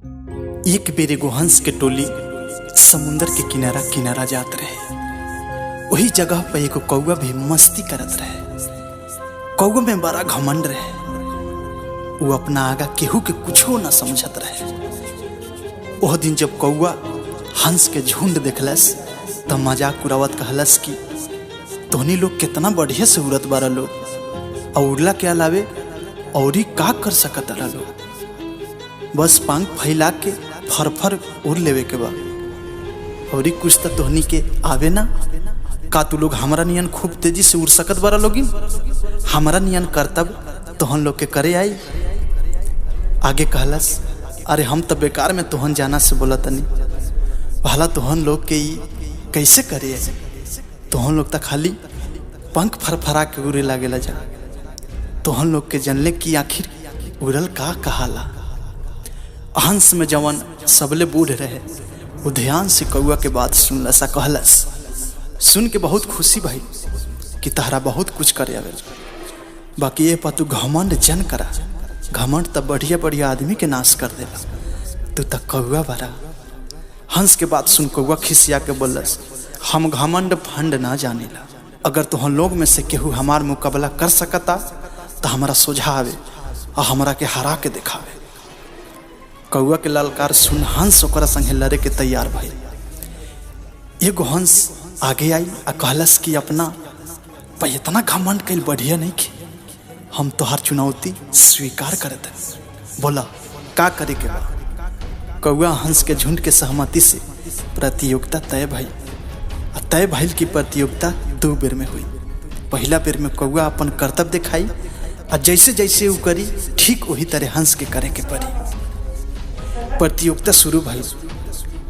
एक बेर एगो हंस के टोली समुंदर के किनारा किनारा जात रहे। वही जगह पे एगो कौआ भी मस्ती करत रहे। कौआ में बड़ा घमंड रहे। वो अपना आगा केहू के कुछो न समझत रहे। वह दिन जब कौआ हंस के झुंड देखलस तब मजाक उड़ावत कहलस कि तोहनी लोग कितना बढ़िया से उड़त बारा लोग, और उड़ला के अलावे और ही का कर सकत रहा लोग। बस पंख फैला के फरफर उड़ लेवे के बा, और कुछ तो तोहनी के आवे ना। का तू लोग हमारा नियन खूब तेजी से उड़ सकत बारा लोगिन? हमारा नियन करतब तोहन लोग के करे आई। आगे कहलस, अरे हम तो बेकार में तोहन जाना से बोला तनी, भला तोहन लोग के कैसे करे आई? तोहन लोग तो खाली पंख फरफरा के उड़े लागेला जा। तोहन लोग के जनले की आखिर उड़ल का कहाला। हंस में जवन सबले बूढ़ रहे वो ध्यान से कौआ के बात सुनलस। कहलस, सुन के बहुत खुशी भाई कि तहरा बहुत कुछ करे आवे, बाकी ये पर तू घमंड जन करा। घमंड तब बढ़िया बढ़िया आदमी के नाश कर देला। तू तक कौआ बरा। हंस के बात सुन कौआ खिसिया के बोलस, हम घमंड फंड ना जानेला। अगर तुहन लोग में से केहू हमार मुकाबला कर सकता तो हमारा सोझा आवे और हमरा के हरा के दिखावे। कौआ के ललकार सुन हंस ओकरा संगे लड़े के तैयार भइल। एगो हंस आगे आई आ कहलस कि अपना पर इतना घमंड कइल बढ़िया नहीं के, हम तोहार चुनौती स्वीकार करत हैं। बोला का करे के बा? कौआ हंस के झुंड के सहमति से प्रतियोगिता तय भइल। तय भइल की प्रतियोगिता 2 बेर में हुई। पहला बेर में कौआ अपन कर्तव्य दिखाई और जैसे जैसे वो करी ठीक वही तरह हंस के करे के पड़ी। प्रतियोगिता शुरू भइल।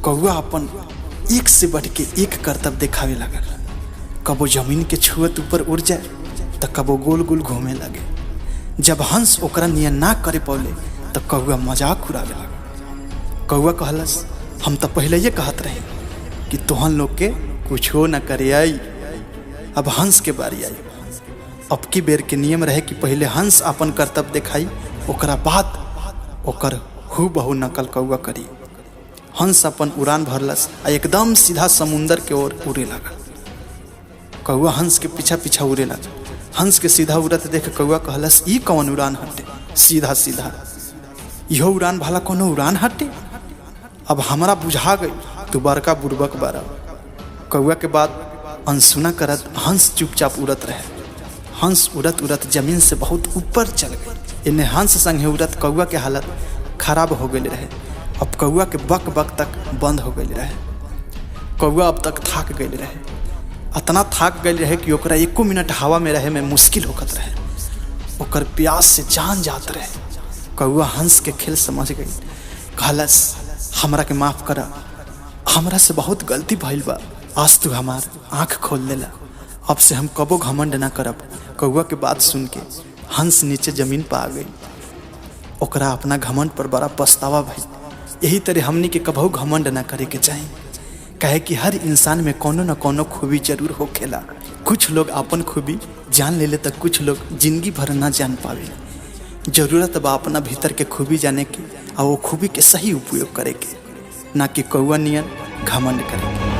कौआ अपन एक से बढ़ के एक कर्तव्य दिखावे लगल। कबो जमीन के छुअत ऊपर उड़ जाए तो कबो गोल गोल घूमे लगे। जब हंस ओकरा नियन ना करे पौले तो कौआ मजाक उड़ावे लगे। कौआ कहलस, हम तो पहले ये कहत रहे कि तोहन लोग के कुछो न करे आई। अब हंस के बारी आई। अब की बेर के नियम रहे कि पहले हंस अपन कर्तव्य दिखाई, ओकरा बाद ओकर हु बहु नकल कौआ करी। हंस अपन उड़ान भरलस आ एकदम सीधा समुंदर के ओर उड़े लगा। कौआ हंस के पीछा पीछा उड़े लगा। हंस के सीधा उड़त देख कौआ कहलस, ई कौन उड़ान हटे? सीधा सीधा इहो उड़ान भला कोनो उड़ान हटे? अब हमरा बुझा गई तू बड़का बुड़बक बारा। कौआ के बाद अनसुना करत हंस चुपचाप उड़त रहे। हंस उड़त उड़त जमीन से बहुत ऊपर चल गई। इन्हें हंस संगे उड़त कौआ के हालत खराब हो गई रहे। अब कौआ के बक बक तक बंद हो गई रहे। कौआ अब तक थाक गई रहे। इतना थाक गई रहे कि ओकरा 1 मिनट हवा में रहे में मुश्किल होकत रहे। ओकर प्यास से जान जात रहे। कौआ हंस के खेल समझ गई। कहलस, हमरा के माफ करा, हमरा से बहुत गलती भइल बा। आज तू हमार आँख खोल देला। अब से हम कबो घमंड ना करब। कौआ के बात सुन के हंस नीचे जमीन पर आ गई। ओकरा अपना घमंड पर बड़ा पछतावा भइल। यही तरह हमनी के कबहू घमंड ना करे के चाही, काहे कि हर इंसान में कोनो न कोनो खूबी जरूर होखेला। कुछ लोग अपन खूबी जान लेले तो कुछ लोग जिंदगी भर ना जान पावे। जरूरत बा अपना भीतर के खूबी जाने के और वो खूबी के सही उपयोग करे के, ना कि कौआ नियन घमंड करे के।